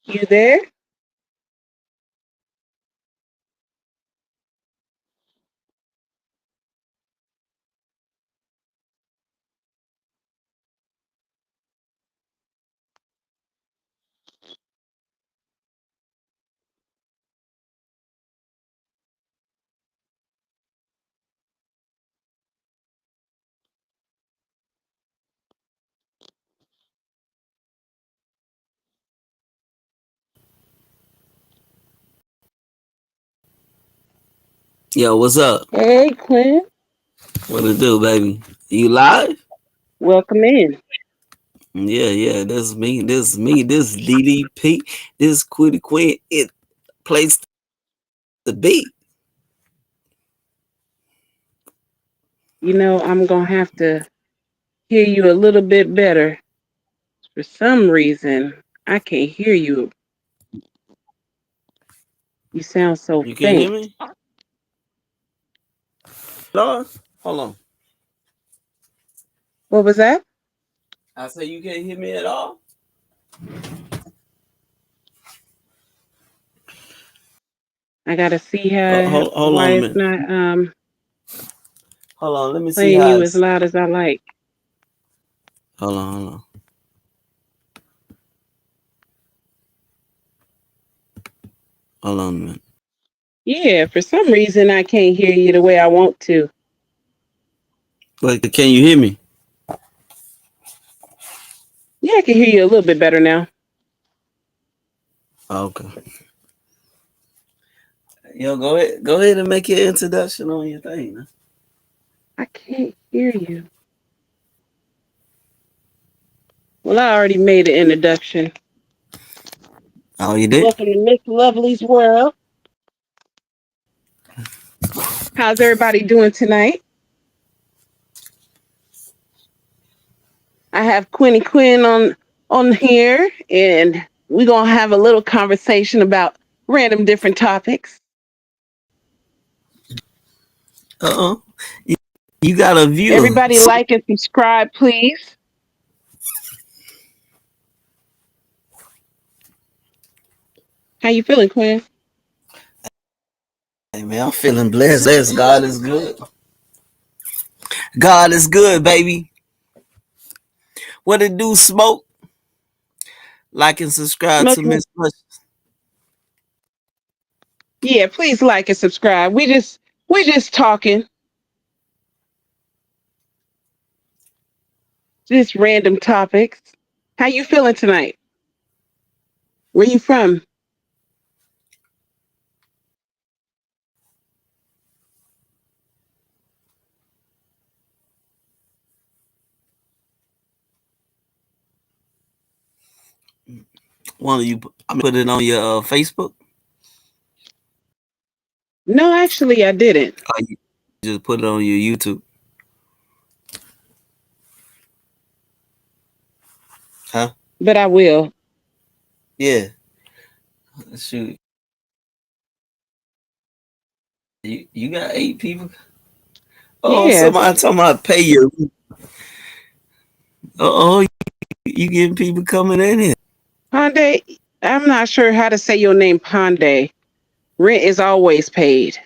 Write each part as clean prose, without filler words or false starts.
You there? Yo, what's up? Hey, Quinn. What it do, baby? You live? Welcome in. Yeah, yeah. This is me. This is me. This is DDP. This is Quinny Quinn. It plays the beat. You know, I'm going to have to hear you a little bit better. For some reason, I can't hear you. You sound so You can't hear faint. me? No. Hold on. What was that? I say you can't hear me at all. I got to see how Hold why on a it's minute. not Hold on. Let me see playing how you as it's. loud as I like. Hold on. Hold on. Hold on a minute. Yeah, for some reason I can't hear you the way I want to. But can you hear me? Yeah, I can hear you a little bit better now. Okay. Yo, go ahead. Go ahead and make your introduction on your thing. Huh? I can't hear you. Well, I already made an introduction. Oh, you did? Welcome to Miss Lovely's world. How's everybody doing tonight? I have Quinny Quinn on here, and we're gonna have a little conversation about random different topics. Uh-oh. You, you got a viewer. Everybody like and subscribe, please. How you feeling, Quinn? Hey, man, I'm feeling blessed. God is good. God is good, baby. What it do, smoke? Like and subscribe to Smoking. Miss Mush. Yeah, please like and subscribe. We just talking, just random topics. How you feeling tonight? Where you from? One of you, I put it on your Facebook. No, actually, I didn't, Or you just put it on your YouTube. Huh? but I will. Yeah. Shoot. You got 8 people. Oh, Yeah, somebody talking about pay you. Oh, you getting people coming in here. Ponde. I'm not sure how to say your name, Ponde. Rent is always paid.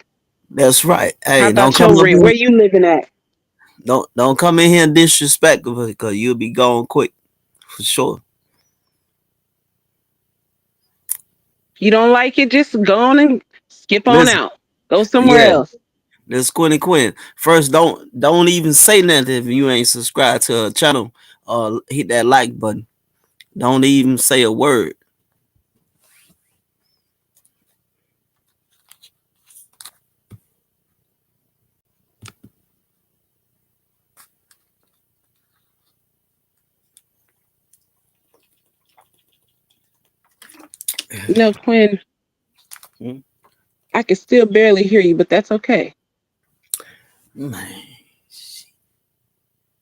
That's right. How Hey, don't about come your up rent? in. Where you living at? Don't come in here and disrespect because you'll be gone quick for sure. If you don't like it, just go on and skip on Listen, out. Go somewhere yeah, else. this Quinn and Quinn. First, don't even say nothing if you ain't subscribed to her channel or hit that like button. Don't even say a word. You know, Quinn, Hmm? I can still barely hear you, but that's okay. Man,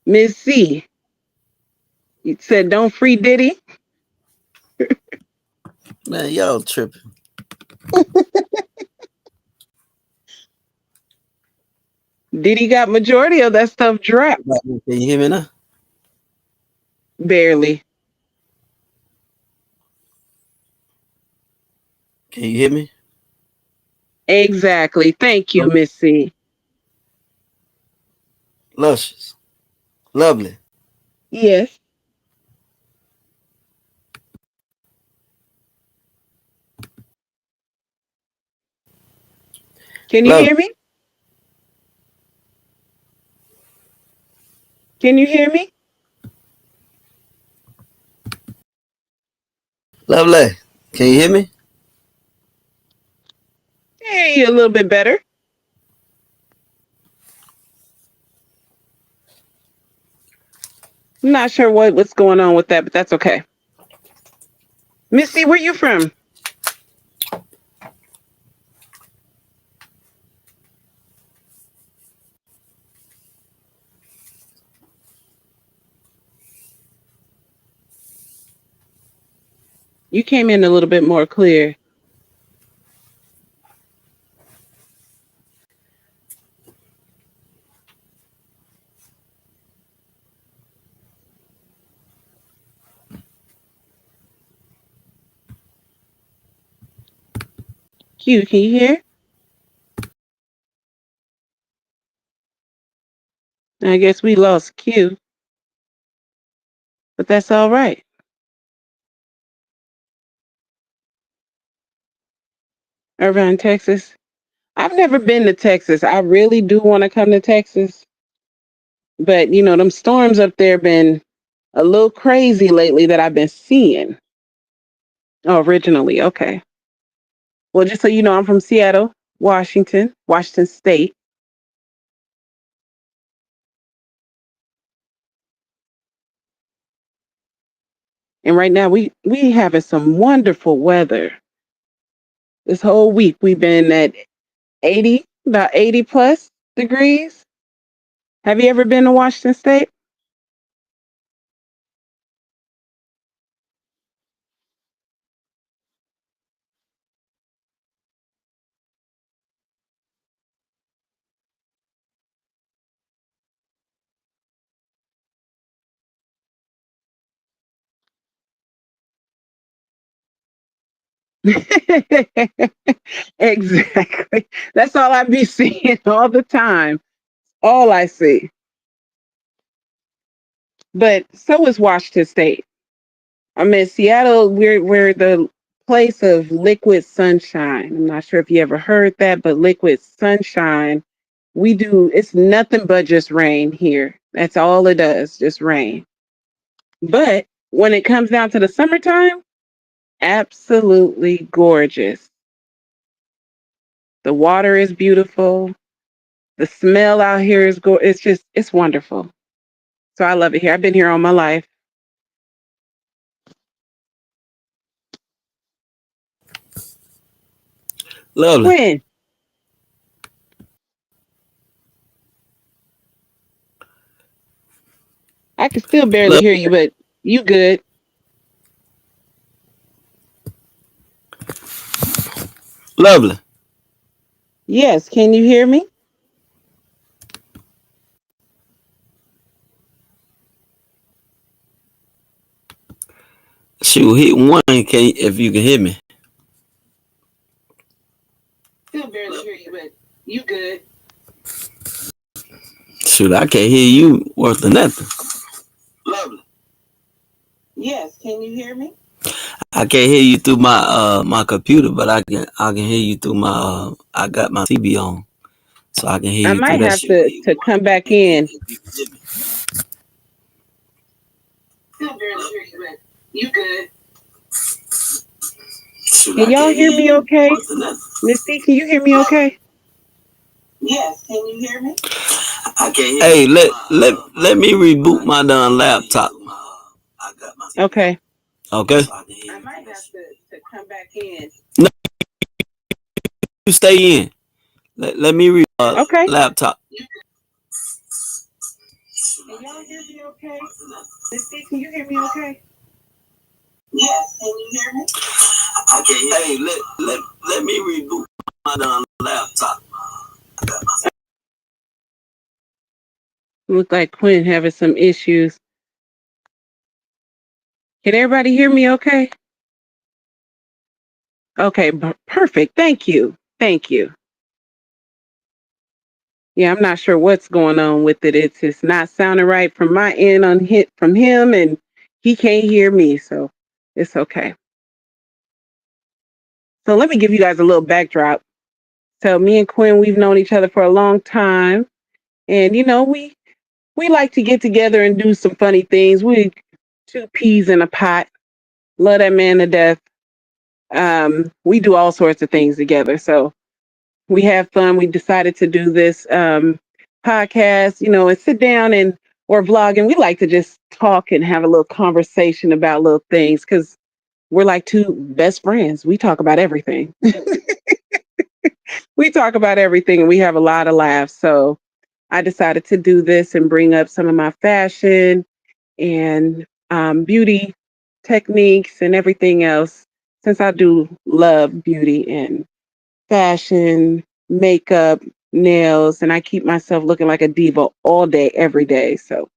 Miss C, You said don't free Diddy. Man, y'all tripping. Diddy got majority of that stuff dropped. Can you hear me now? Barely. Can you hear me? Exactly. Thank you, Miss C. Luscious. Lovely. Yes. Can you Lovely. hear me? Can you hear me? Lovely. Can you hear me? Hey, you a little bit better. I'm not sure what's going on with that, but that's okay. Missy, where you from? You came in a little bit more clear. Q, can you hear? I guess we lost Q, but that's all right. Irvine, Texas. I've never been to Texas. I really do want to come to Texas, but them storms up there been a little crazy lately that I've been seeing. Oh, originally, okay. Well, just so you know, I'm from Seattle, Washington State, and right now we having some wonderful weather. This whole week we've been at 80, about 80 plus degrees. Have you ever been to Washington State? Exactly. That's all I be seeing all the time. All I see. But so is Washington State. I'm in Seattle. We're the place of liquid sunshine. I'm not sure if you ever heard that, but liquid sunshine. We do. It's nothing but just rain here. That's all it does, just rain. But when it comes down to the summertime, absolutely gorgeous. The water is beautiful. The smell out here is it's wonderful. So I love it here. I've been here all my life. Lovely. Quinn, I can still barely hear you, but you good. Lovely. Yes, can you hear me? Shoot, hit one. Can if you can hear me? Still barely hear you, but you good. Shoot, I can't hear you worth of nothing. Lovely. Yes, can you hear me? I can't hear you through my computer, but I can hear you through my I got my CB on, so I can hear I you through might that have shit. to come back in. Still barely hear you, but you good. Shoot, Can I y'all can't hear hear me you okay? worth of nothing. Miss C, can you hear me okay? Yes, can you hear me? I can't hear hey, let me reboot my damn laptop. Okay. Okay. I might have to come back in. No, you stay in. Let me Okay. laptop. Can y'all hear me okay? Misty, can you hear me okay? Yes, can you hear me? Okay, hey, let me reboot my laptop. Look like Quinn having some issues. Can everybody hear me okay? Okay, perfect. Thank you. Thank you. Yeah, I'm not sure what's going on with it. It's not sounding right from my end on hit from him, and he can't hear me, so it's okay. So let me give you guys a little backdrop. So me and Quinn, we've known each other for a long time, and we like to get together and do some funny things. We two peas in a pot. Love that man to death. We do all sorts of things together. So we have fun. We decided to do this podcast, and sit down and or vlog, and we like to just talk and have a little conversation about little things because we're like two best friends. We talk about everything. We talk about everything, and we have a lot of laughs. So I decided to do this and bring up some of my fashion and beauty techniques and everything else, since I do love beauty and fashion, makeup, nails, and I keep myself looking like a diva all day, every day. So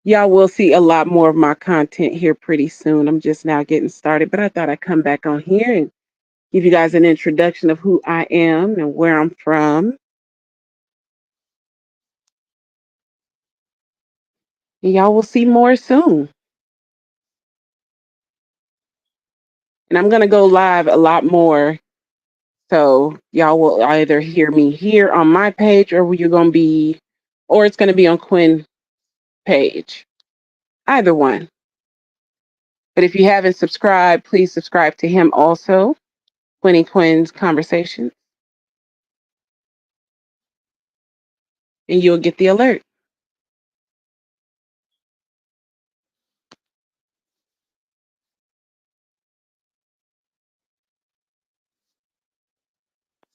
y'all will see a lot more of my content here pretty soon. I'm just now getting started, but I thought I'd come back on here and give you guys an introduction of who I am and where I'm from. And y'all will see more soon. And I'm going to go live a lot more. So y'all will either hear me here on my page or it's going to be on Quinn page. Either one. But if you haven't subscribed, please subscribe to him also, Quinn's Conversations, and you'll get the alert.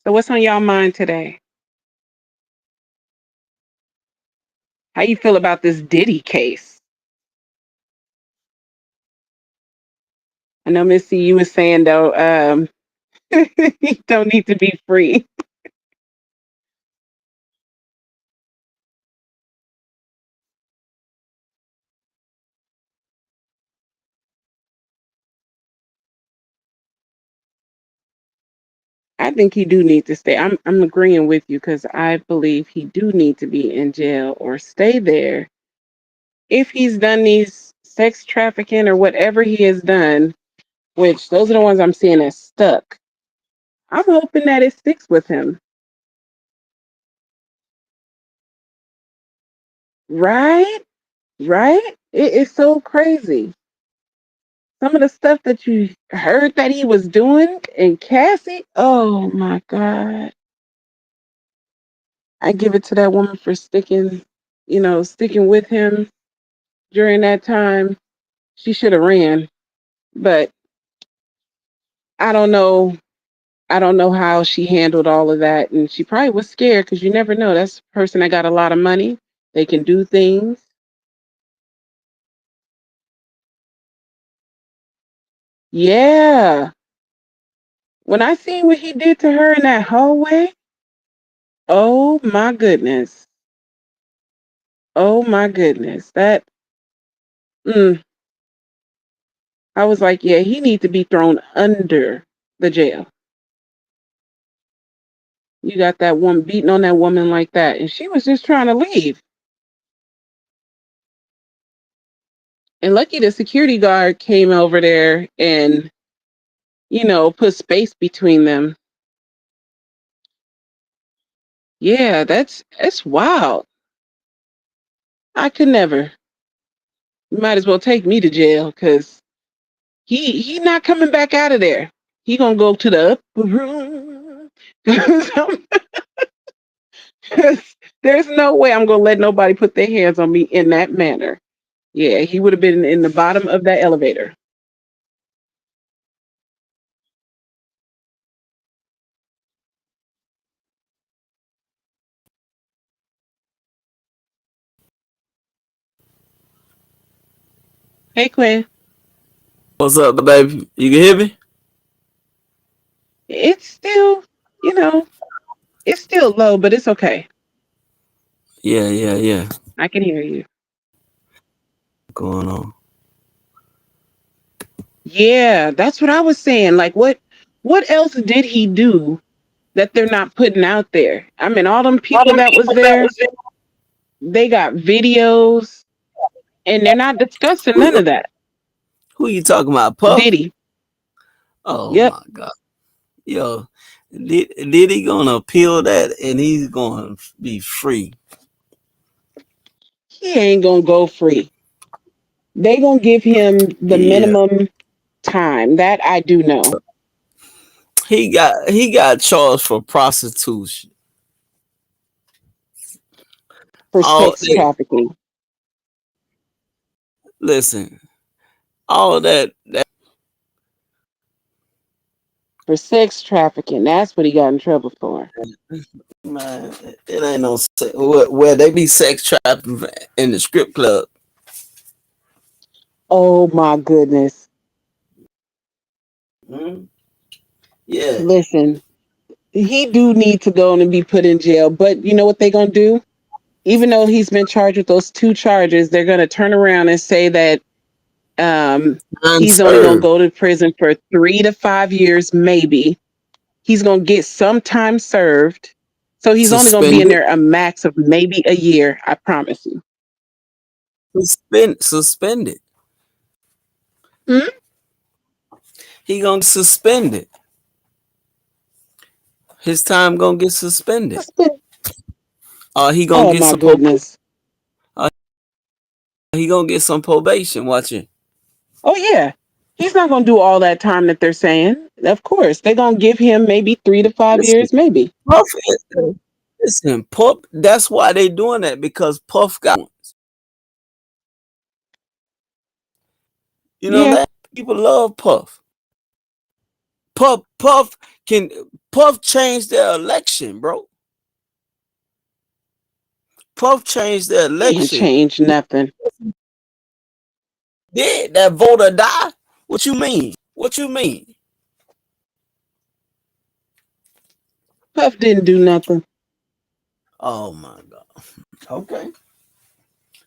So what's on y'all mind today? How you feel about this Diddy case? I know Missy, you was saying though, he don't need to be free. I think he do need to stay. I'm agreeing with you because I believe he do need to be in jail or stay there if he's done these sex trafficking or whatever he has done, which those are the ones I'm seeing as stuck. I'm hoping that it sticks with him. Right? Right? It's so crazy. Some of the stuff that you heard that he was doing and Cassie, oh my God. I give it to that woman for sticking with him during that time. She should have ran. But I don't know. I don't know how she handled all of that. And she probably was scared because you never know. That's a person that got a lot of money. They can do things. Yeah. When I seen what he did to her in that hallway, oh my goodness. Oh my goodness. Mm, I was like, yeah, he need to be thrown under the jail. You got that woman beating on that woman like that. And she was just trying to leave. And lucky the security guard came over there and, put space between them. Yeah, that's wild. I could never. You might as well take me to jail because he not coming back out of there. He gonna go to the upper room. 'Cause there's no way I'm gonna let nobody put their hands on me in that manner. Yeah, he would have been in the bottom of that elevator. Hey, Quinn. What's up, baby? You can hear me? It's still, you know, it's still low, but it's okay. Yeah, yeah, yeah. I can hear you. Going on. Yeah, that's what I was saying. Like, what else did he do that they're not putting out there? I mean, all them All people them that was people that there, was there. they got videos, and they're not discussing Who, none of that. who you talking about? Puff? Diddy. Oh Yep. my God. Yo, did he gonna appeal that and he's gonna be free? He ain't gonna go free. They gonna give him the Yeah. minimum time. That I do know. He got charged for prostitution. For All sex that trafficking. listen, all that For sex trafficking. That's what he got in trouble for. man, it ain't no where they be sex trapping in the strip club. Oh my goodness. Mhm. Yeah. Listen, he do need to go and be put in jail. But you know what they're gonna do? Even though he's been charged with those two charges, they're gonna turn around and say that he's only gonna Unserved. go to prison for 3 to 5 years, maybe. He's gonna get some time served. So he's only gonna be in Suspended. there a max of maybe a year. I promise you. Suspended. Hmm? He gonna get suspended. His time gonna get suspended. He gonna Oh get my some probation. goodness. He gonna get some probation. Watch it. Oh yeah. He's not gonna do all that time that they're saying. Of course. They're gonna give him maybe 3 to 5 years, Listen, maybe. Puff. Listen, Puff. That's why they doing that because Puff got. You know what I'm Yeah. saying? People love Puff. Puff can Puff change their election, bro. Puff changed the He ain't election. changed nothing. Did that voter die? What you mean? What you mean? Puff didn't do nothing. Oh my God. Okay.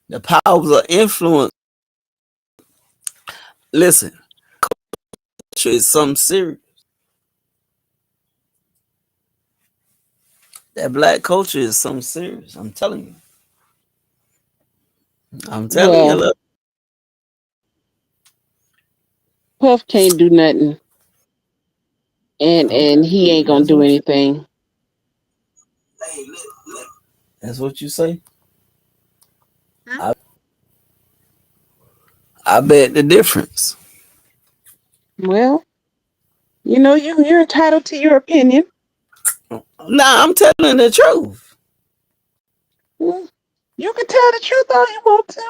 The powers of influence. Listen, it's something serious. That black culture is something serious. I'm telling you. I'm telling you. Well, Look. Puff can't do nothing, and Okay. he ain't gonna That's do what you. anything. Hey, look. That's what you say. Huh? I bet the difference. Well, you're entitled to your opinion. Nah, I'm telling the truth. Mm, you can tell the truth all you want to.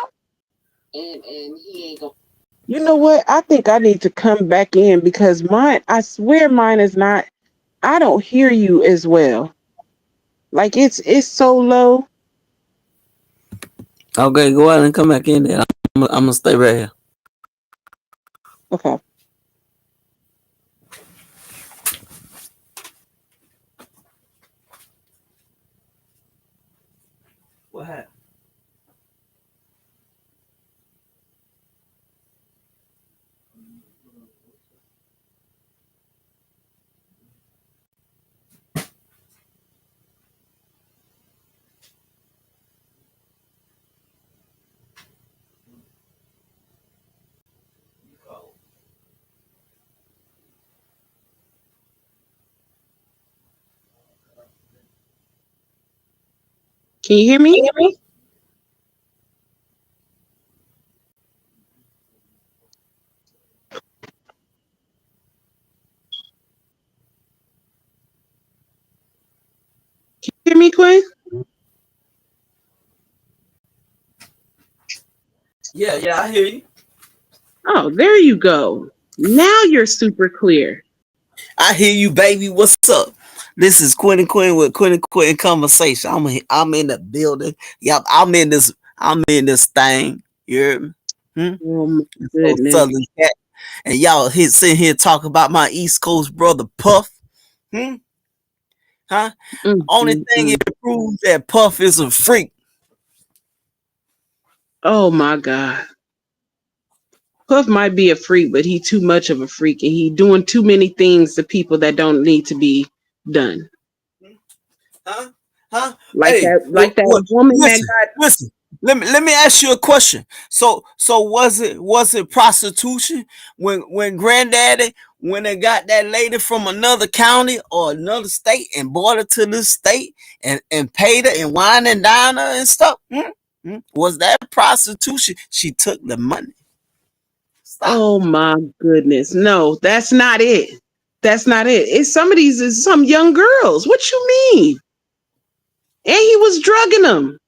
And he ain't gonna. You know what? I think I need to come back in because mine. I swear mine is not. I don't hear you as well. Like it's so low. Okay, go out and come back in there. I'm gonna stay right here. Okay. What happened? Can you hear me? Can you hear me? Hear me, Quinn? Yeah, yeah, I hear you. Oh, there you go. Now you're super clear. I hear you, baby. What's up? This is Quinn Quinn with Quinn Conversation. I'm in the building. Yep, I'm in this thing. You hear me? Hmm? Oh my So goodness. Southern cat. And y'all sitting here talking about my East Coast brother Puff. Hmm? Huh? Mm, Only mm, thing mm. it proves that Puff is a freak. Oh my God. Puff might be a freak, but he too much of a freak, and he doing too many things to people that don't need to be done. Huh? Huh? Like Hey, that woman that listen, got. listen. Let me ask you a question. So was it prostitution when Granddaddy when they got that lady from another county or another state and brought her to this state and paid her and wine and dine her and stuff? Hmm? Hmm? Was that prostitution? She took the money. Stop. Oh my goodness. No, that's not it. That's not it. It's some of these is some young girls. What you mean? And he was drugging them.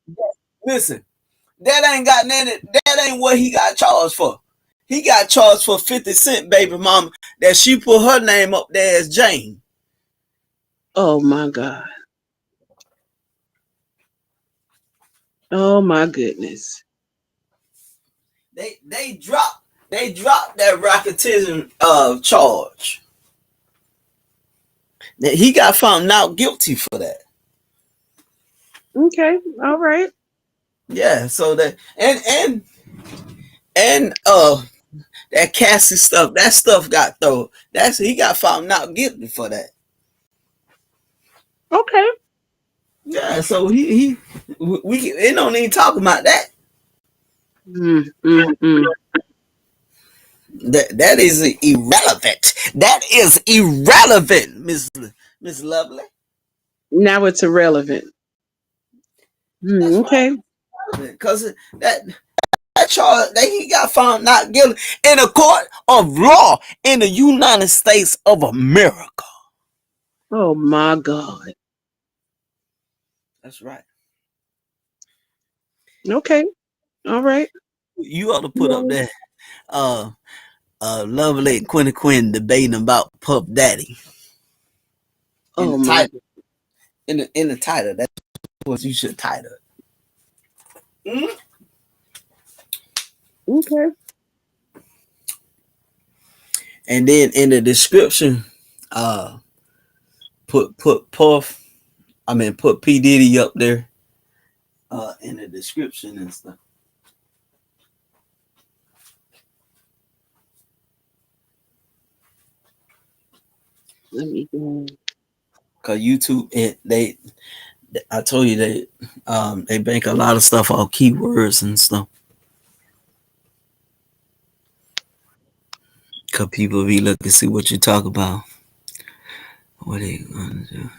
Listen, that ain't got nothing. That ain't what he got charged for. He got charged for 50 Cent baby mama that she put her name up there as Jane. Oh my God. Oh my goodness. They dropped that racketeering charge. He got found not guilty for that. Okay. All right. Yeah, so that and that Cassie stuff, that stuff got thrown. That's he got found not guilty for that. Okay. Yeah, so he we it don't even talk about that. Mm, mm, mm. That is irrelevant. That is irrelevant, Miss Lovely. Now it's irrelevant. That's Mm, right. okay. Because that charge that he got found not guilty in a court of law in the United States of America. Oh my God. That's right. Okay. All right. You ought to put up Well, that uh Lovely and Quinn debating about Puff Daddy in oh the my. title. In the title. That's what you should title it. Mm-hmm. Okay. And then in the description, uh put Puff, put P. Diddy up there in the description and stuff. Let me go. Cause YouTube I told you they bank a lot of stuff on keywords and stuff. Cause people be looking to see what you talk about. What they gonna do?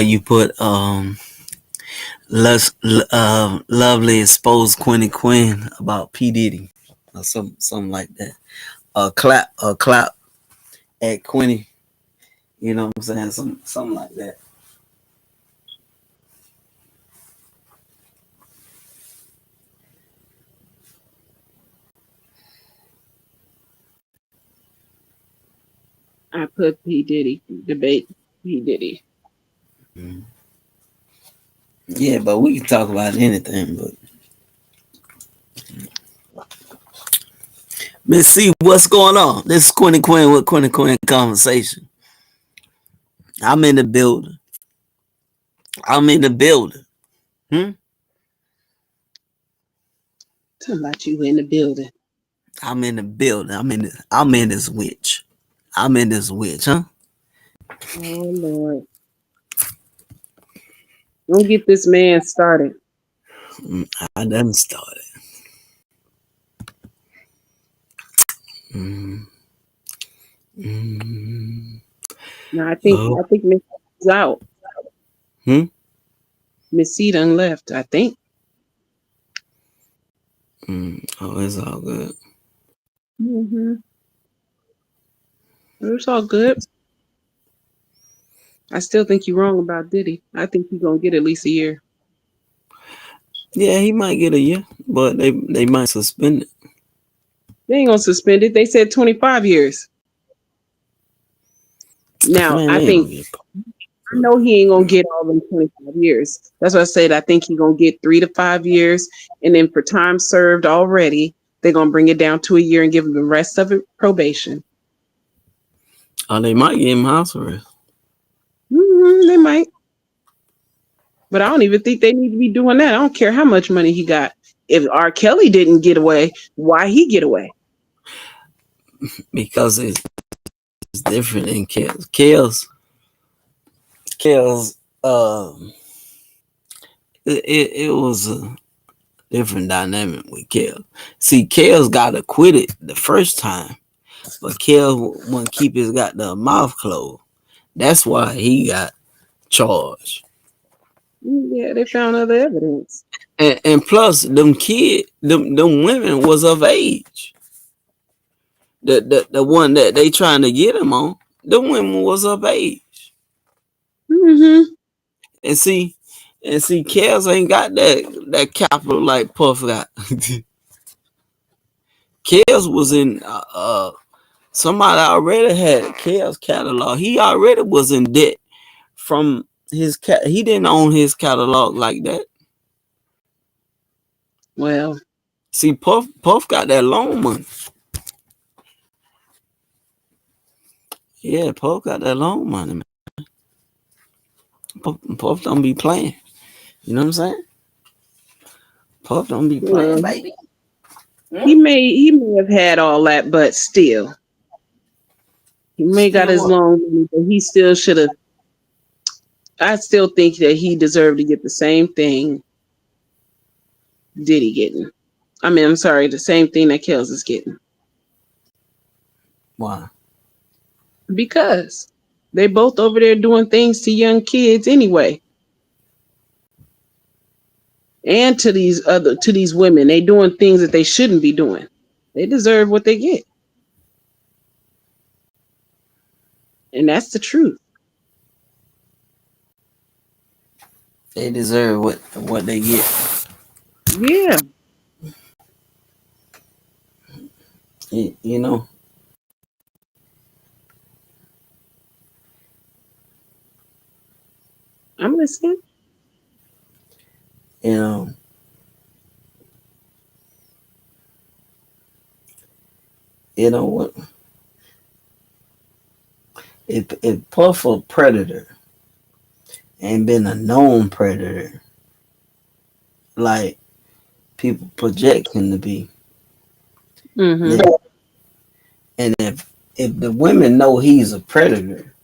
You put lovely exposed Quinn about P Diddy or something like that. A clap at Quinny. You know what I'm saying? Something like that. I put P Diddy debate P Diddy. Mm. Yeah, but we can talk about anything. But Miss C, what's going on? This is Quinn with Quinn conversation. I'm in the building. I'm in the building. Hmm? Talking about you in the building. I'm in the building. I'm in this witch. I'm in this witch, huh? Oh Lord. Don't get this man started. I done started. Mm, mm, No, oh. I think Miss is out. Hmm? Miss C done left, I think. Oh, it's all good. Mm-hmm. It's all good. I still think you're wrong about Diddy. I think he's gonna get at least a year. Yeah, he might get a year, but they might suspend it. They ain't gonna suspend it. They said 25 years. Now, Man, I they ain't think gonna get. I know he ain't gonna get all them 25 years. That's why I said I think he gonna get 3 to 5 years, and then for time served already, they're gonna bring it down to a year and give him the rest of it probation. Or they might give him house arrest. They might, but I don't even think they need to be doing that. I don't care how much money he got. If R. Kelly didn't get away, why he get away? Because it's different in Kels, it was a different dynamic with Kel. See, Kels got acquitted the first time, but Kel wouldn't keep his goddamn mouth closed. That's why he got charged. Yeah, they found other evidence. And plus, them women was of age. The one that they trying to get him on, the women was of age. Mm-hmm. And see, Kels ain't got that capital like Puff got. Kels was in somebody already had Kels catalog. He already was in debt from his he didn't own his catalog like that. Well, See, Puff got that loan money. Yeah, Puff got that loan money, man. Puff don't be playing. You know what I'm saying? Puff don't be playing, baby. he may have had all that, but still, he may got his Still, loan money, but he still should have. I still think that he deserved to get the same thing Diddy getting. I mean, I'm sorry, the same thing that Kels is getting. why? Because they both over there doing things to young kids anyway. And to these women. They doing things that they shouldn't be doing. They deserve what they get. And that's the truth. They deserve what they get. Yeah. You know. I'm listening. You know. You know what? If Puff a predator ain't been a known predator like people project him to be, Mm-hmm. and if the women know he's a predator,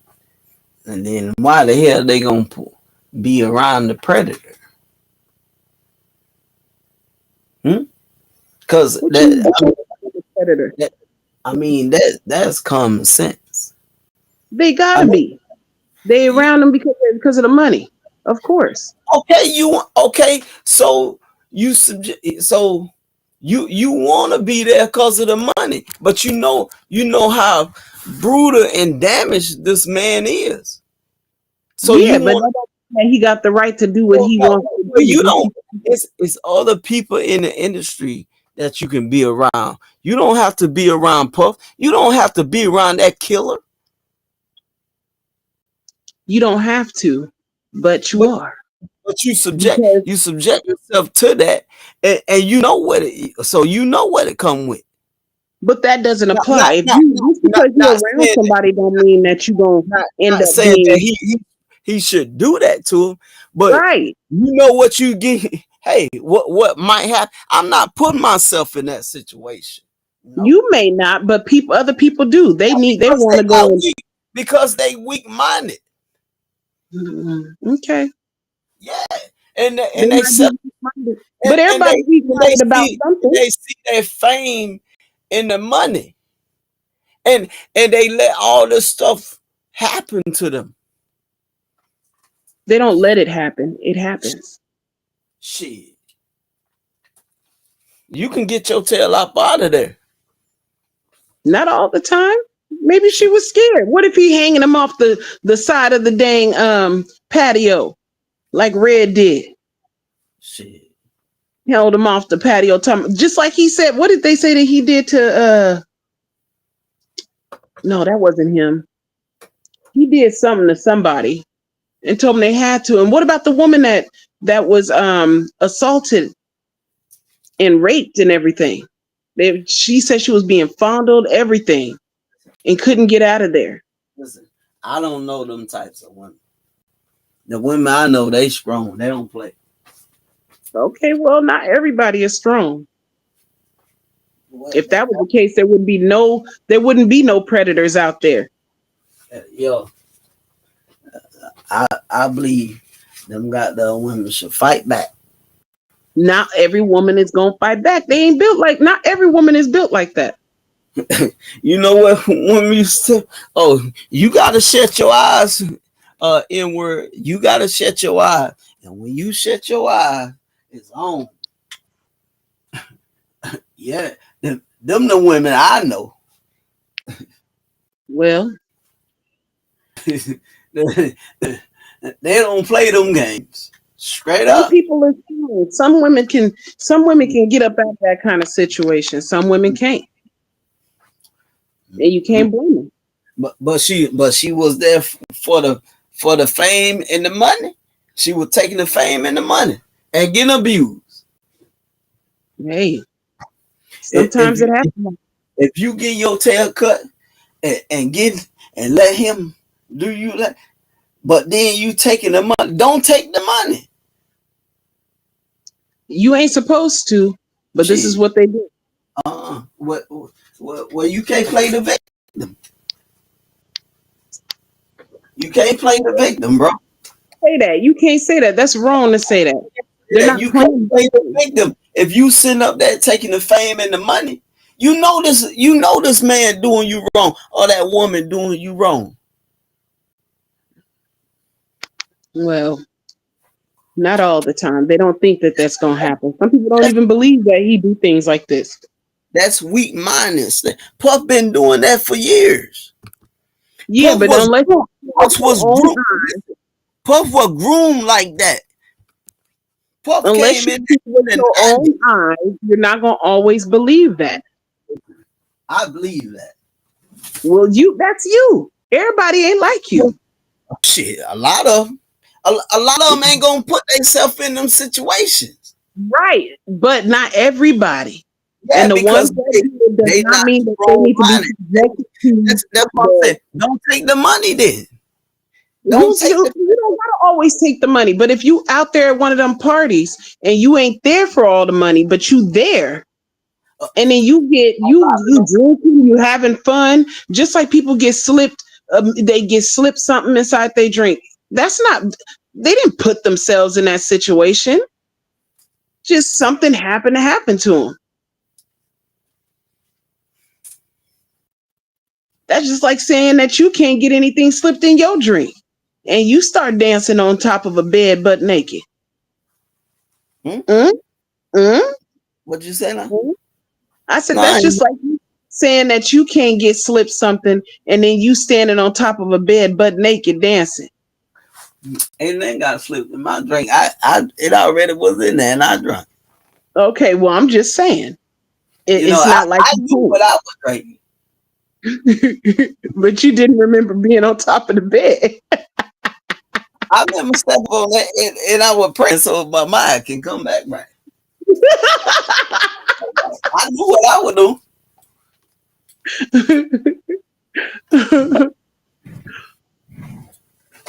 and then why the hell they gonna be around the predator? Because What you mean, predator? I mean that's common sense. They I gotta mean, be. They around them because of the money. Of course. okay, so you want to be there because of the money, but you know how brutal and damaged this man is. So Yeah, you but want he got the right to do what he wants to you do. don't. It's other people in the industry that you can be around. You don't have to be around Puff. You don't have to be around that killer. You don't have to, but you But are. you Because subject yourself to that, and you know what it. So you know what it come with. but that doesn't Not apply. If you just not, because you're not around saying that, somebody don't mean that you're gonna end not up saying that being he should do that to him, but right. you know what you get. Hey, what might happen? I'm not putting myself in that situation. No, You may not, but other people do. They because want they to not go and weak. Because they weak minded. okay. Yeah, They and they might be sell, weak-minded. But everybody's and they weak-minded about see something. their fame in the money, and they let all this stuff happen to them. They don't let it happen. It happens. Shit, you can get your tail up out of there. Not all the time. Maybe she was scared. What if he hanging him off the side of the dang patio like Red did? Shit, Held him off the patio, just like he said. What did they say that he did to? No, that wasn't him. He did something to somebody. and told them they had to. And what about the woman that was assaulted and raped and everything? She said she was being fondled, everything, and couldn't get out of there. Listen, I don't know them types of women. The women I know, they strong. They don't play. Okay, well, not everybody is strong. If that was the case, there wouldn't be no predators out there. Yo, I believe them goddamn women should fight back. Not every woman is gonna fight back. They ain't built like not every woman is built like that. You know what? When we still, you gotta shut your eyes. Inward, you gotta shut your eyes, and when you shut your eyes, it's on. Yeah, them the women I know. Well, they don't play them games. Straight some up. people are strong. Some women can get up out of that kind of situation. Some women can't. And you can't blame them. But she was there for the fame and the money. She was taking the fame and the money and getting abused. Hey, sometimes it happens. If you get your tail cut and get and let him do you like, but then you taking the money. Don't take the money. You ain't supposed to, but this is what they do. What you can't play the victim. You can't play the victim, bro. Say that. You can't say that. That's wrong to say that. They're not You playing. can't play the victim. If you sitting up there taking the fame and the money, you know this man doing you wrong or that woman doing you wrong. Well, not all the time. They don't think that that's going to happen. Some people don't even believe that he do things like this. That's weak mindedness. Puff been doing that for years. Yeah, Puff but unless Puff was groomed like that. Puff unless came you in see with your own eyes, you're not going to always believe that. I believe that. Well, that's you. Everybody ain't like you. Shit, a lot of them ain't gonna put themselves in them situations. Right, but not everybody. Yeah, And the because ones that does not mean that they strong need to be minded. subjected to. That's what I'm saying. Don't take the money then. You don't gotta always take the money, but if you out there at one of them parties and you ain't there for all the money, but you there, and then you drinking, you having fun, just like people get slipped, they get slipped something inside they drink. That's not. They didn't put themselves in that situation. Just something happened to happen to them. That's just like saying that you can't get anything slipped in your drink, and you start dancing on top of a bed butt naked. What'd you say now? I said that's just like saying that you can't get slipped something, and then you standing on top of a bed butt naked dancing. Ain't nothing got slipped in my drink. It already was in there, and I drank. Okay, well I'm just saying it's not like I knew what I was drinking. But you didn't remember being on top of the bed. I remember stepping on that, and I was praying so my mind can come back right. I knew what I would do.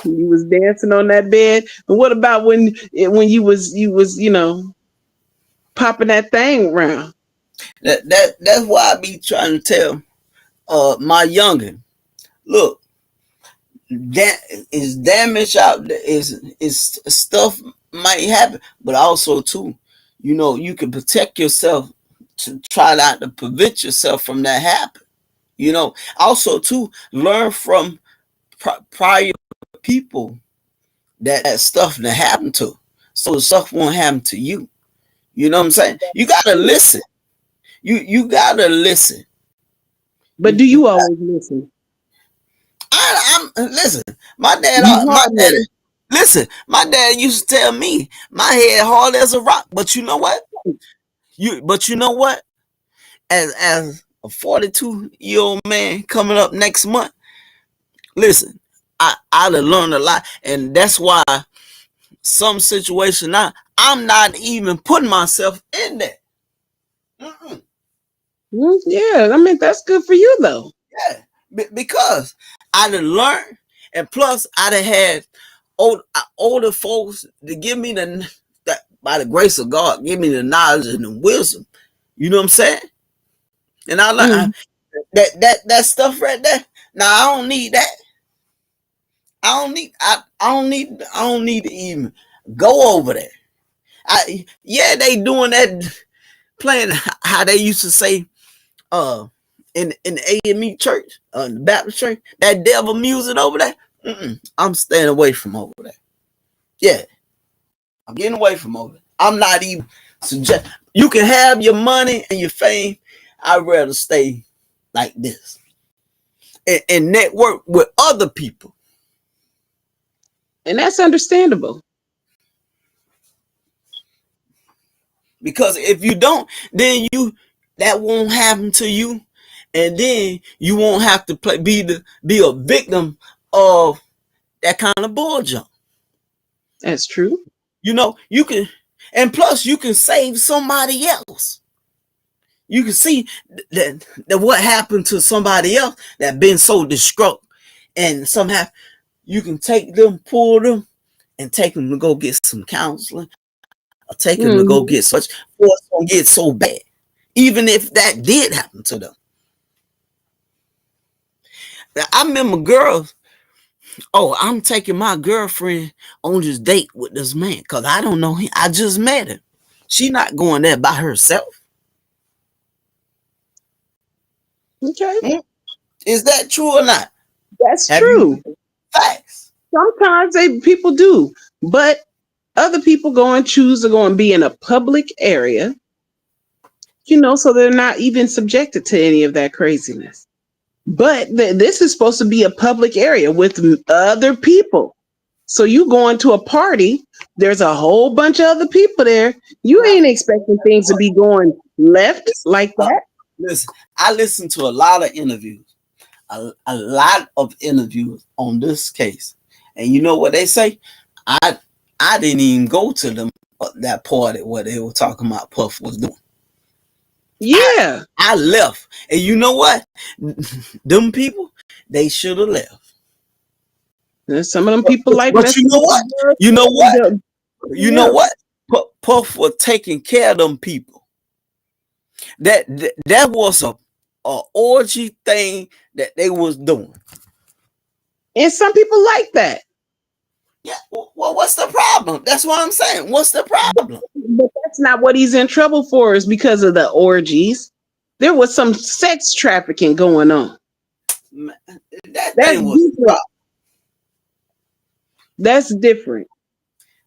You was dancing on that bed. And what about when you was popping that thing around? That's why I be trying to tell my youngin, look, that is damage out there, is stuff might happen, but also too, you can protect yourself to try not to prevent yourself from that happen. Also too, learn from prior people that stuff that happened to, so the stuff won't happen to you. You know what I'm saying? You gotta listen. You gotta listen. But do you always listen? I'm listen. My dad. Listen. My dad used to tell me my head hard as a rock. But you know what? As a 42-year-old man coming up next month, listen. I'd have learned a lot, and that's why some situation I'm not even putting myself in there. Mm-mm. Yeah, I mean that's good for you though. Yeah, because I'd have learned, and plus I'd have had older folks to give me that by the grace of God, give me the knowledge and the wisdom. You know what I'm saying? And I learned Mm. that stuff right there. Now I don't need that. I don't need to even go over there. Yeah, they doing that, playing how they used to say uh in the AME church, the Baptist church, that devil music over there. I'm staying away from over there. Yeah, I'm getting away from over there. I'm not even suggest. You can have your money and your fame. I'd rather stay like this and network with other people. And that's understandable. Because if you don't, then that won't happen to you, and then you won't have to be a victim of that kind of bull jump. That's true. You know, you can, and plus you can save somebody else. You can see that what happened to somebody else that been so destructive, and somehow you can take them, pull them, and take them to go get some counseling, or take them to go Mm-hmm. get such, or it's gonna get so bad, even if that did happen to them. I remember girls. Oh, I'm taking my girlfriend on this date with this man because I don't know him. I just met him. She not going there by herself. Okay, Is that true or not? that's Have you true. facts? Sometimes people do, but other people go and choose to go and be in a public area, so they're not even subjected to any of that craziness. But this is supposed to be a public area with other people. So you going to a party, there's a whole bunch of other people there. You ain't expecting things to be going left like Uh, that. listen, I listened to a lot of interviews, a lot of interviews on this case, and you know what they say? I I didn't even go to them that party where they were talking about Puff was doing. Yeah. I left, and you know what? Them people, they should have left. There's some of them people like But you messing know with what? the girls. You know what? You know Yeah. what? Puff was taking care of them people. That was a orgy thing that they was doing. And some people like that. Yeah. Well, what's the problem? That's what I'm saying. What's the problem? But that's not what he's in trouble for, is because of the orgies. There was some sex trafficking going on. Man, that That's thing was different. dropped. That's different.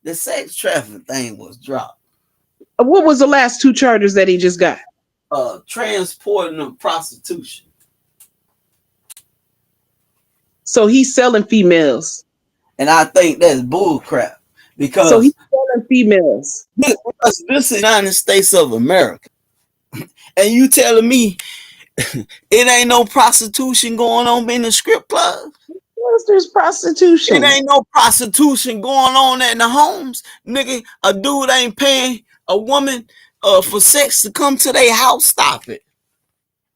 The sex trafficking thing was dropped. What was the last two charges that he just got? Transporting of prostitution. So he's selling females. And I think that's bull crap. So he's Because selling females. this is the United States of America. And you telling me it ain't no prostitution going on in the strip club? Yes, there's prostitution. It ain't no prostitution going on in the homes. Nigga, a dude ain't paying a woman for sex to come to their house. Stop it.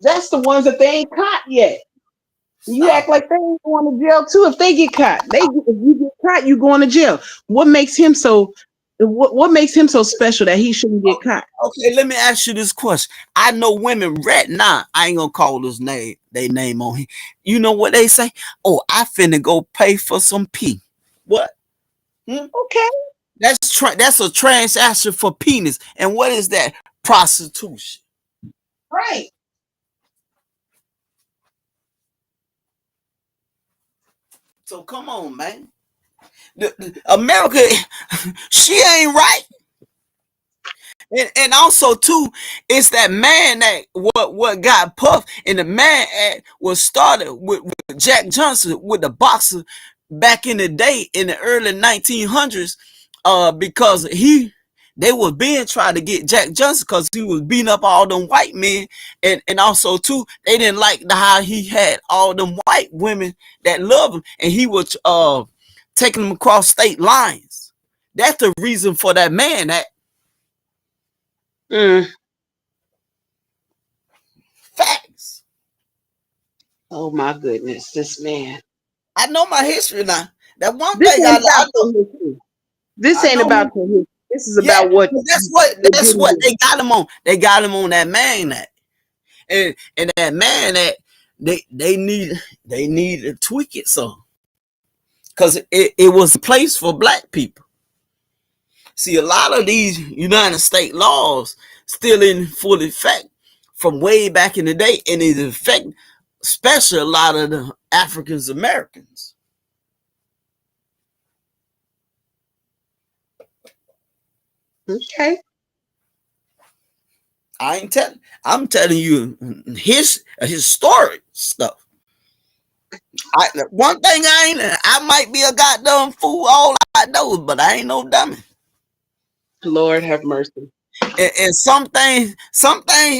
That's the ones that they ain't caught yet. You act Stop it. like they ain't going to jail too if they get caught. If you get caught, you going to jail. What makes him so? What makes him so special that he shouldn't get caught? Okay, let me ask you this question. I know women right now. I ain't gonna call this name. They name on him. You know what they say? Oh, I finna go pay for some pee. What? Okay, That's a transaction for penis. And what is that? Prostitution. right. So come on, man. America, she ain't right. And also too, it's that man that what got Puff, and the man act was started with Jack Johnson, with the boxer back in the day in the early 1900s, because they were being trying to get Jack Johnson because he was beating up all them white men, and also too they didn't like how he had all them white women that love him, and he was taking them across state lines. That's the reason for that man. That Mm. facts. Oh my goodness, this man. I know my history now. That one This thing ain't I about know. your history. This I ain't know. about your history. This is Yeah, about what that's what they got him on. They got him on that man that. And that man that they need to tweak it some, because it was a place for black people. See, a lot of these United States laws still in full effect from way back in the day, and it affect especially a lot of the Africans Americans. okay. I'm telling you historic stuff. One thing I might be a goddamn fool all I know, but I ain't no dummy. Lord have mercy. And some things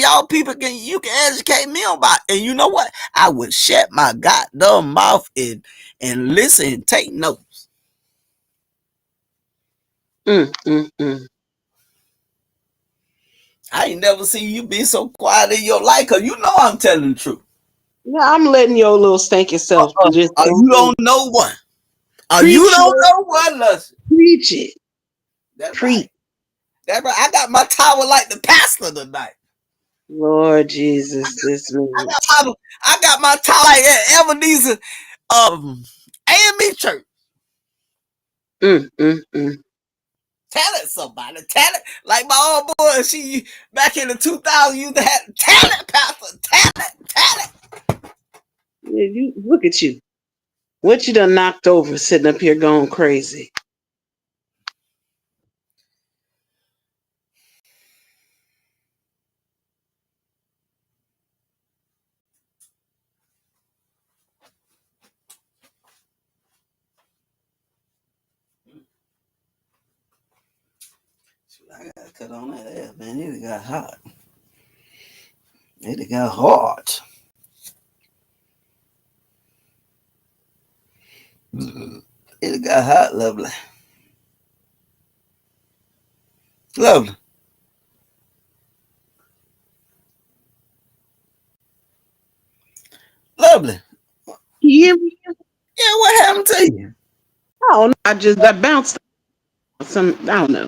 y'all people you can educate me about. And you know what? I would shut my goddamn mouth and listen and take notes. Mm. I ain't never seen you be so quiet in your life, because you know I'm telling the truth. Yeah, I'm letting your little stinking self just You don't know one. You preach, don't Lord. know one, Luscious. Preach it. That's right. Preach. That's right. I got my towel like the pastor tonight. Lord Jesus, this I man. got I got my towel like Ebenezer AME church. Mm. Tell it somebody. Tell it. Like my old boy, she back in the 2000s used to have talent, pastor. Talent. Yeah, you look at you. What you done knocked over sitting up here going crazy? I gotta cut on that air, man. It got hot. It got hot. It got hot, lovely. Lovely. Lovely. You hear me? Yeah, what happened to you? Oh, no, I bounced some. I don't know.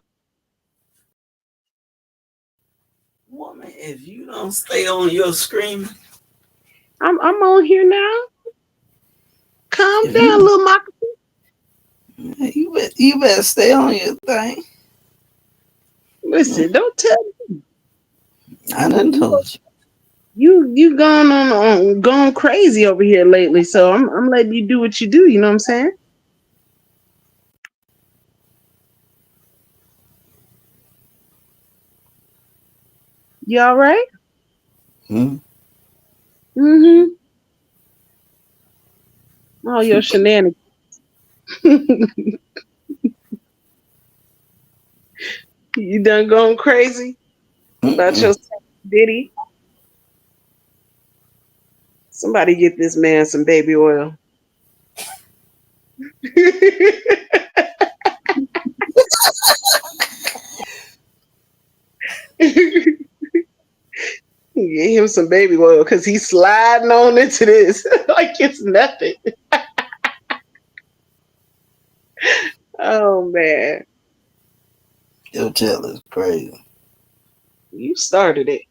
Woman, if you don't stay on your screen, I'm on here now. Calm if down, you little Mock. you better stay on your thing. Listen, don't tell I done me. told you. You gone on gone crazy over here lately, so I'm letting you do what you do. You know what I'm saying? You all right? Hmm? Mm-hmm. All your shenanigans. You done gone crazy about your Mm-mm. Diddy? Somebody get this man some baby oil. Get him some baby oil because he's sliding on into this like it's nothing. Oh man, Your tail is crazy. you started it.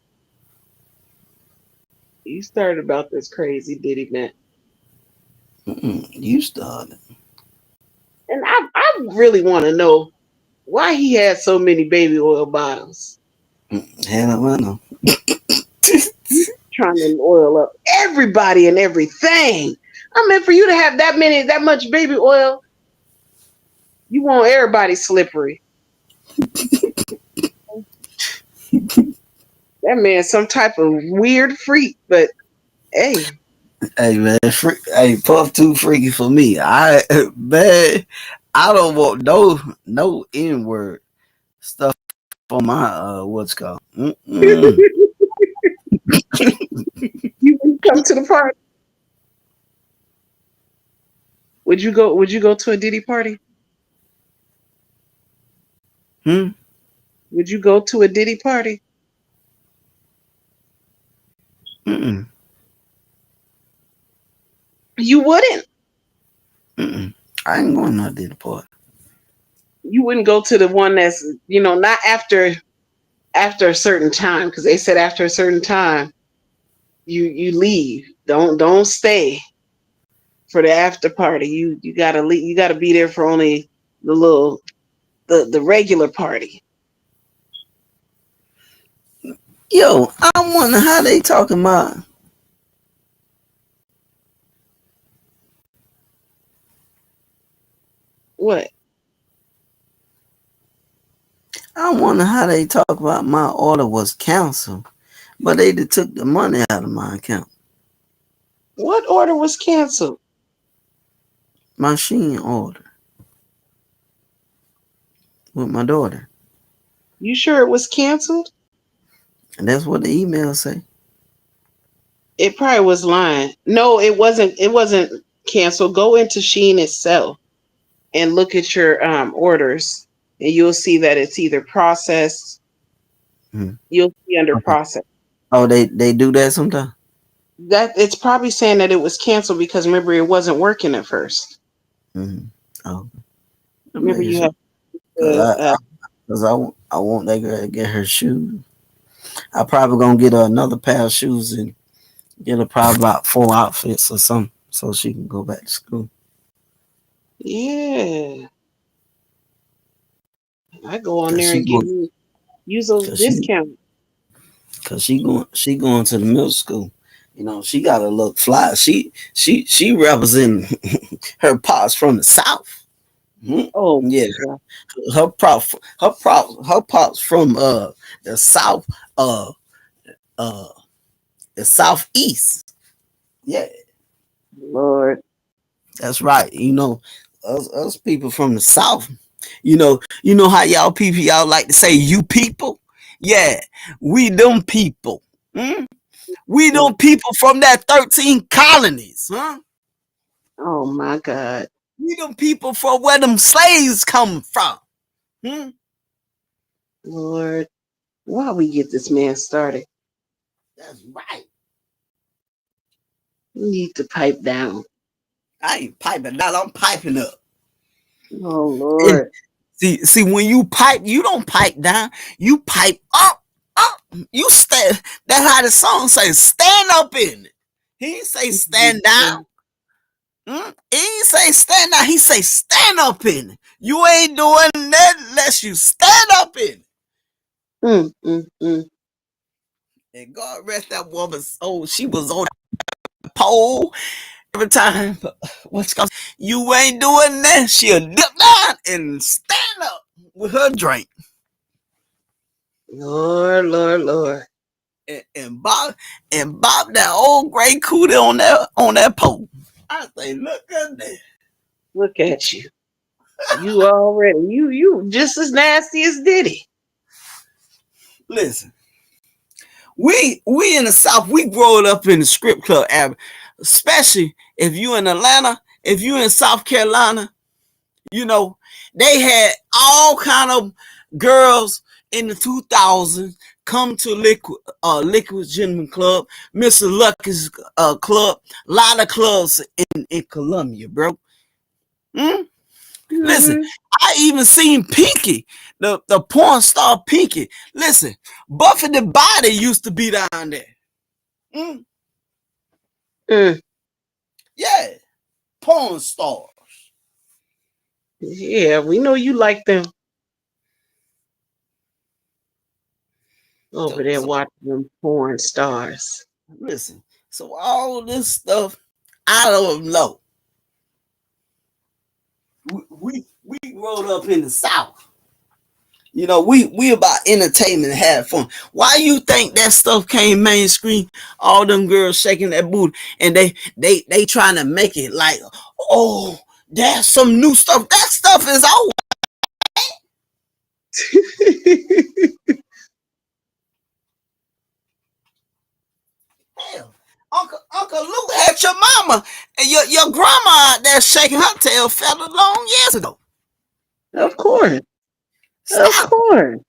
You started about this crazy Diddy man. You started. And I really want to know why he had so many baby oil bottles. Hell, I know. Trying to oil up everybody and everything. I mean, for you to have that much baby oil, you want everybody slippery. That man, some type of weird freak, but hey, Hey man, hey Puff too freaky for me. Man, I don't want no N word stuff for my what's called. Mm-mm. You wouldn't come to the party? Would you go? Would you go to a Diddy party? Hmm? Would you go to a Diddy party? Mm-mm. You wouldn't. Mm-mm. I ain't going to the party. You wouldn't go to the one that's not after a certain time, because they said after a certain time you leave. Don't stay for the after party. You gotta leave. You gotta be there for only the little the regular party. Yo, I wonder how they talking about. What? I wonder how they talk about my order was canceled, but they took the money out of my account. What order was canceled? My Sheen order with my daughter, You sure it was canceled? and that's what the email say. It probably was lying. No, it wasn't. It wasn't canceled. Go into Sheen itself and look at your orders, and you'll see that it's either processed. Hmm. You'll see under Okay. process. Oh, they do that sometimes. That it's probably saying that it was canceled because remember it wasn't working at first. Mm-hmm. Oh, I'm Remember making you sure have because to. I want that girl to get her shoes. I probably gonna get her another pair of shoes and get her probably about 4 outfits or something so she can go back to school. Yeah, I go on Cause there she and get going, use those cause she, discounts. cause she going to the middle school. You know, she gotta look fly. She representing her pops from the south. Mhm. Oh Yeah, my God, her pops from the south uh uh the southeast. Yeah, Lord. that's right. You know, us people from the south. You know how y'all like to say you people. Yeah, we them people. Hmm? We Mm. them people from that 13 colonies, huh? Oh my God, We them people from where them slaves come from. Hmm? Lord. Why we get this man started? That's right. We need to pipe down. I ain't piping down. I'm piping up. Oh And Lord. see, when you pipe, you don't pipe down. You pipe up, up. You stand. That's how the song says. Stand up in it. He didn't say stand down. He didn't say stand down. He say stand up in it. You ain't doing that unless you stand up in it. Mm, mm, mm. And God rest that woman's soul. She was on the pole every time. What's called? You ain't doing that. She'll dip down and stand up with her drink. Lord, Lord, Lord. And Bob that old gray cootie on that pole. I say, look at that. Look at you. You already you just as nasty as Diddy. Listen, we in the South, we growing up in the strip club, especially if you in Atlanta, if you in South Carolina, you know, they had all kind of girls in the 2000s come to Liquid Gentleman Club, Mr. Lucky's club, a lot of clubs in Columbia, bro. Hmm? Listen, Mm-hmm. I even seen Pinky, the porn star Pinky. Listen, Buffy the Body used to be down there. Mm, Mm. yeah, porn star. Yeah, we know you like them over So, there so watching them porn stars. listen, so all this stuff, I don't know. We growed up in the South. You know, we about entertainment and have fun. Why you think that stuff came mainstream? All them girls shaking that booty, and they trying to make it like, oh, that's some new stuff. That stuff is old. Hell, Uncle Luke had your mama and your grandma out there shaking her tail feather long years ago. Of course. Of Stop. course.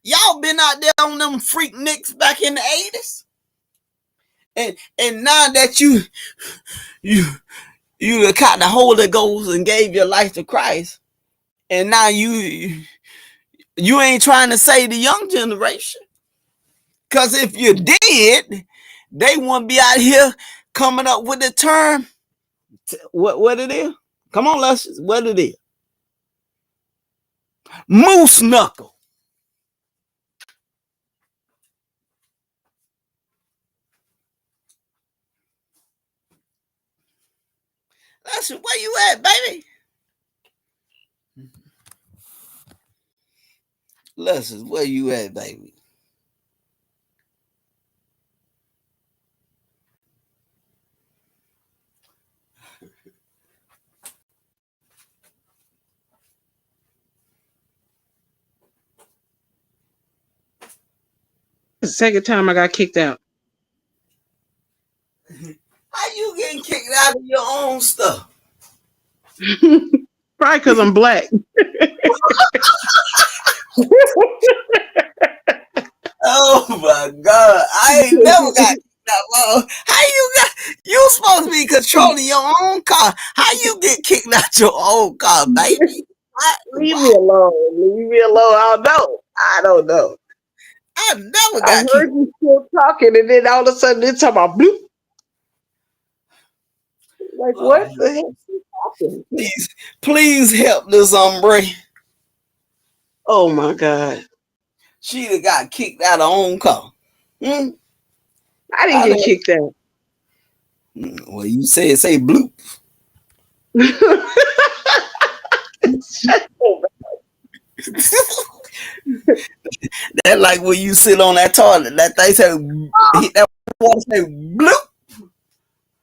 Y'all been out there on them freak nicks back in the 80s. And now that you you caught the Holy Ghost and gave your life to Christ, and now you ain't trying to save the young generation. Cause if you did, they won't be out here coming up with the term. What it is? Come on, let's what it is. Moose knuckle. Listen, where you at, baby? Listen, where you at, baby? The second time I got kicked out. How you getting kicked out of your own stuff? Probably because I'm black. Oh my God. I ain't never got kicked out. How you supposed to be controlling your own car. How you get kicked out your own car, baby? Leave me alone. Leave me alone. I don't know. I don't know. I never I got heard kicked. you still talking, and then all of a sudden it's talking about bloop. Like, what the heck is happening? Please help this hombre. Oh my God. She done got kicked out of her own car. Hmm? I didn't get kicked out. Well, you say bloop. That like when you sit on that toilet, that thing say that water say bloop.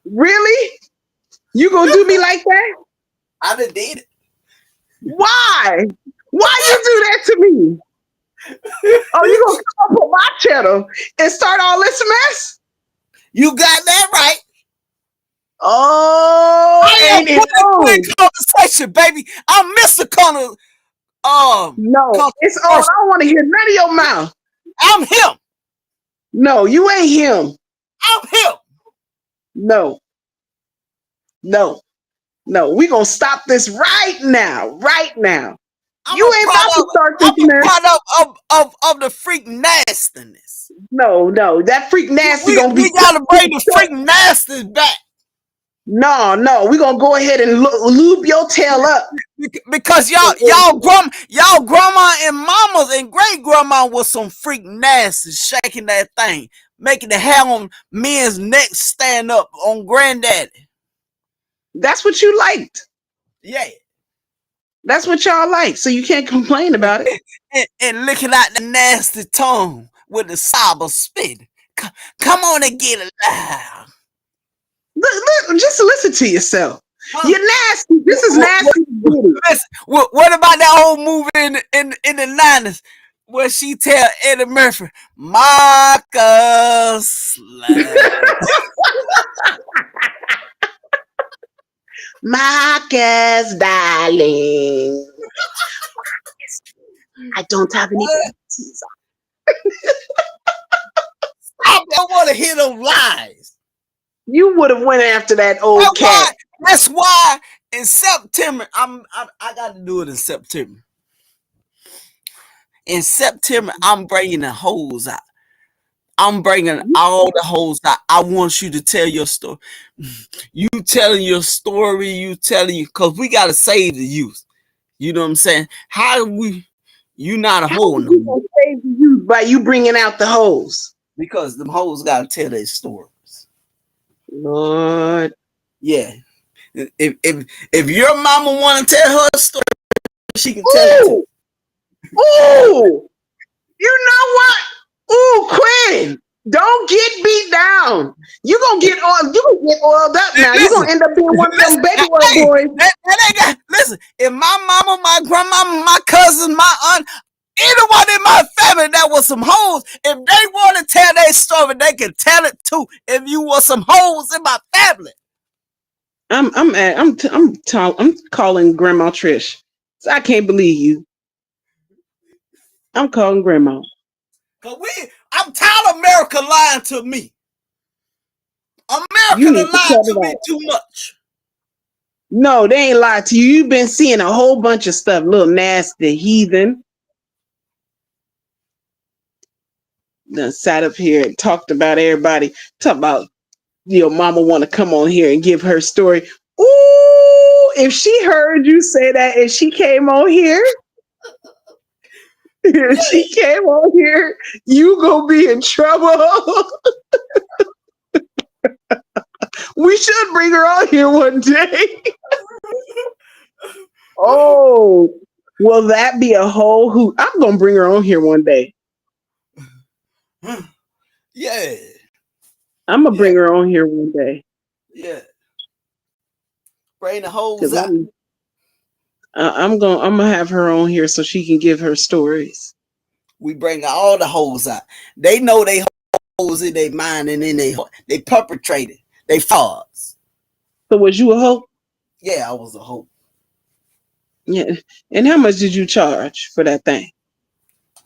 Really? You gonna do me like that? I done did it. Why? Why you do that to me? Oh, you gonna come up on my channel and start all this mess? You got that right. Oh, ain't it Quick conversation, baby. I'm Mr. Connor. No, it's on. I don't want to hear none of your mouth. I'm him. No, you ain't him. I'm him. No. We gonna stop this right now. Right now. You ain't about to start this mess. I'm a product of the freak nastiness. No, that freak nasty gonna be. We gotta bring the freak nasty back. No, we gonna go ahead and lube your tail up. Because y'all grandma and mamas and great grandma was some freak nasty, shaking that thing, making the hair on men's necks stand up on granddaddy. That's what you liked. Yeah. That's what y'all like, so you can't complain about it. And licking out the nasty tongue with the sober spit. Come on and get it loud. Look, just listen to yourself. You're nasty. This is nasty. What about that old movie in the 90s where she tell Eddie Murphy, Marcus? Marcus, darling. I don't have any panties on. I don't want to hear those lies. You would have went after that old cat. That's why in September, I got to do it in September. In September, I'm bringing the hoes out. I'm bringing all the hoes out. I want you to tell your story. You telling your story, because we got to save the youth. You know what I'm saying? You not a hoe no more. Save the youth by you bringing out the hoes. Because them hoes got to tell their stories. Lord. Yeah. If your mama want to tell her story, she can tell it to. Ooh! You know what? Ooh, Quinn! Don't get beat down. You gonna get oiled up now. You Listen, gonna end up being one of them listen, baby oil hey, boys. that ain't got, listen, if my mama, my grandmama, my cousin, my aunt, anyone in my family that was some hoes, if they want to tell their story, they can tell it too. If you was some hoes in my family. I'm calling Grandma Trish. I can't believe you. I'm calling Grandma. Cause I'm tired of America lying to me. You America need done to lied cut to it me out. too much. No, they ain't lied to you. You've been seeing a whole bunch of stuff, little nasty heathen. Done sat up here and talked about everybody. Talk about your mama want to come on here and give her story. Ooh, if she heard you say that and she came on here, if she came on here, you gonna be in trouble. We should bring her on here one day. Oh, will that be a whole hoot? I'm gonna bring her on here one day. Yeah, I'm gonna yeah, bring her on here one day yeah. Bring the hoes because out. I'm gonna have her on here so she can give her stories. We bring all the hoes out. They know they hoes in their mind and in they perpetrated. They frauds. So was you a hoe? Yeah, I was a hoe. Yeah. And how much did you charge for that thing?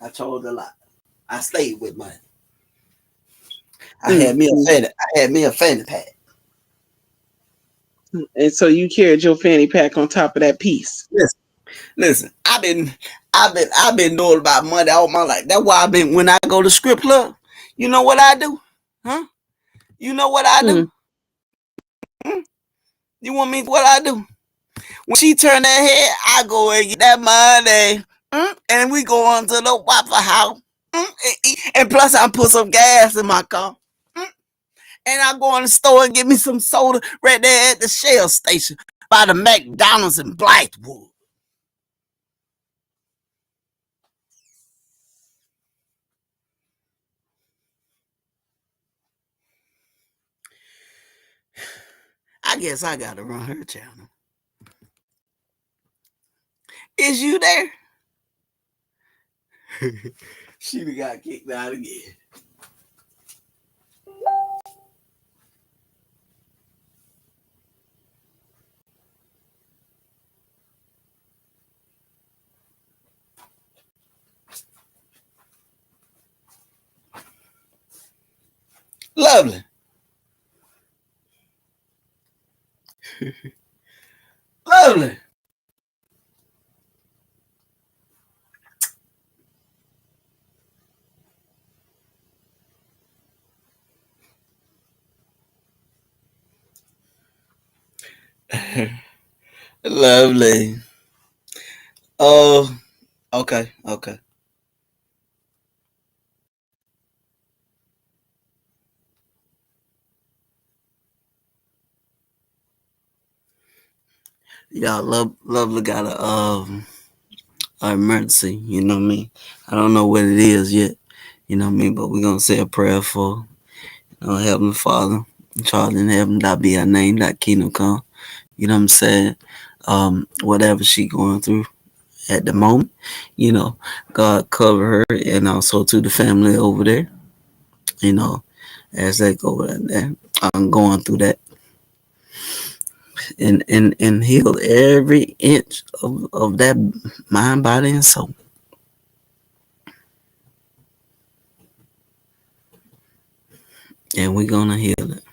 I told a lot. I stayed with money. I Mm, had me a mm. fanny. I had me a fanny pack. And so you carried your fanny pack on top of that piece. Listen, listen. I've been doing about money all my life. That's why I've been when I go to script club. You know what I do? Huh? You know what I do? Mm. Hmm? You want me what I do? When she turn that head, I go and get that money. And we go on to the Waffle House. And plus, I put some gas in my car. And I go in the store and get me some soda right there at the Shell station by the McDonald's in Blythewood. I guess I gotta run her channel. Is you there? She got kicked out again. Lovely. Lovely. Lovely. Oh, okay, okay. Y'all, lovely got a emergency. You know what I mean? I don't know what it is yet. You know what I mean? But we're gonna say a prayer for Heavenly Father, Charles in heaven, that be our name, that kingdom come. You know what I'm saying? Whatever she going through at the moment, you know, God cover her and also to the family over there, you know, as they go there. I'm going through that and heal every inch of that mind, body, and soul. And we're gonna heal it.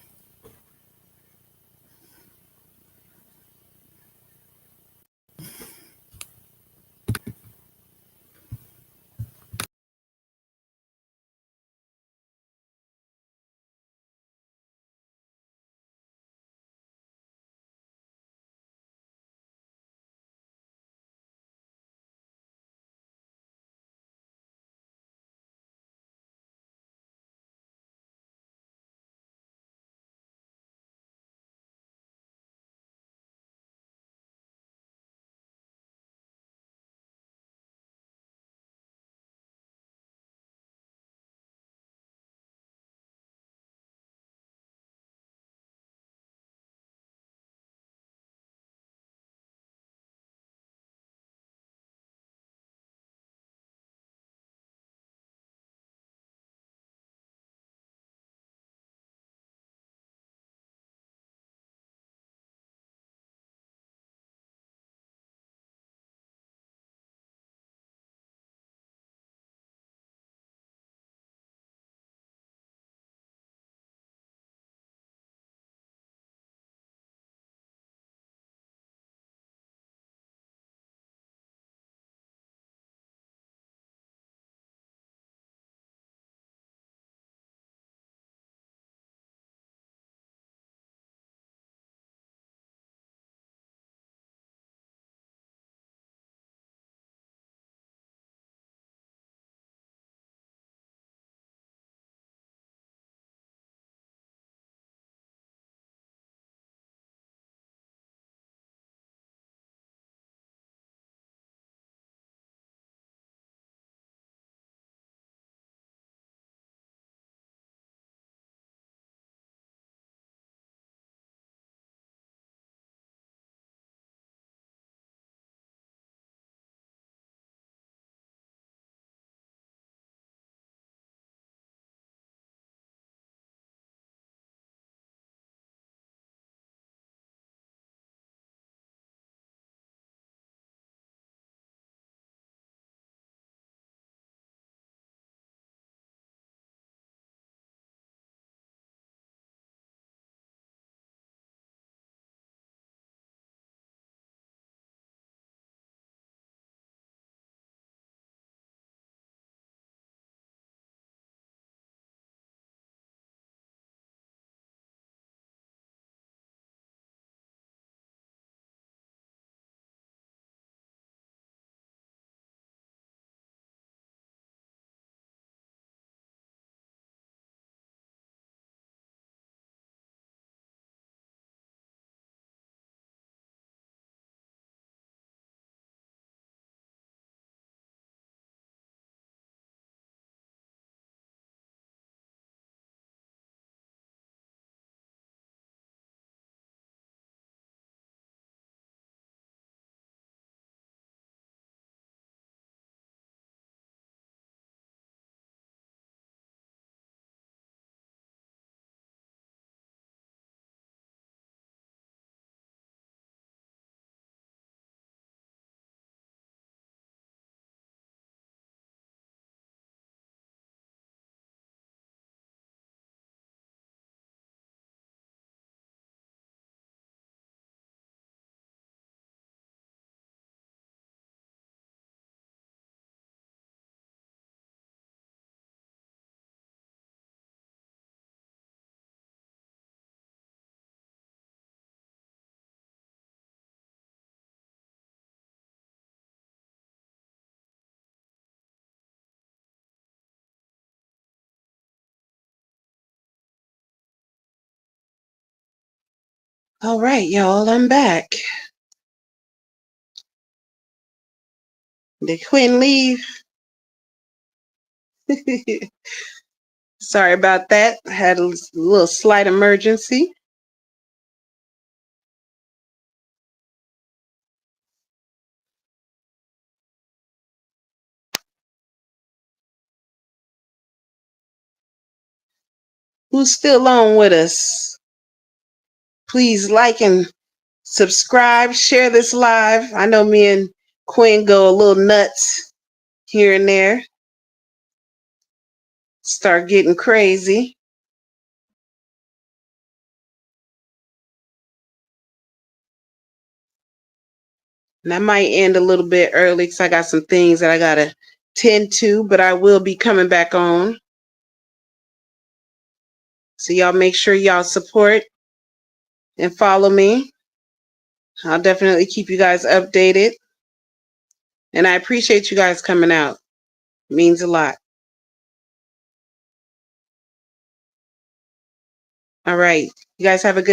All right, y'all, I'm back. Did Quinn leave? Sorry about that. I had a little slight emergency. Who's still on with us? Please like and subscribe, share this live. I know me and Quinn go a little nuts here and there. Start getting crazy. And I might end a little bit early because I got some things that I got to tend to, but I will be coming back on. So y'all make sure y'all support and follow me. I'll definitely keep you guys updated. And I appreciate you guys coming out. It means a lot. All right. You guys have a good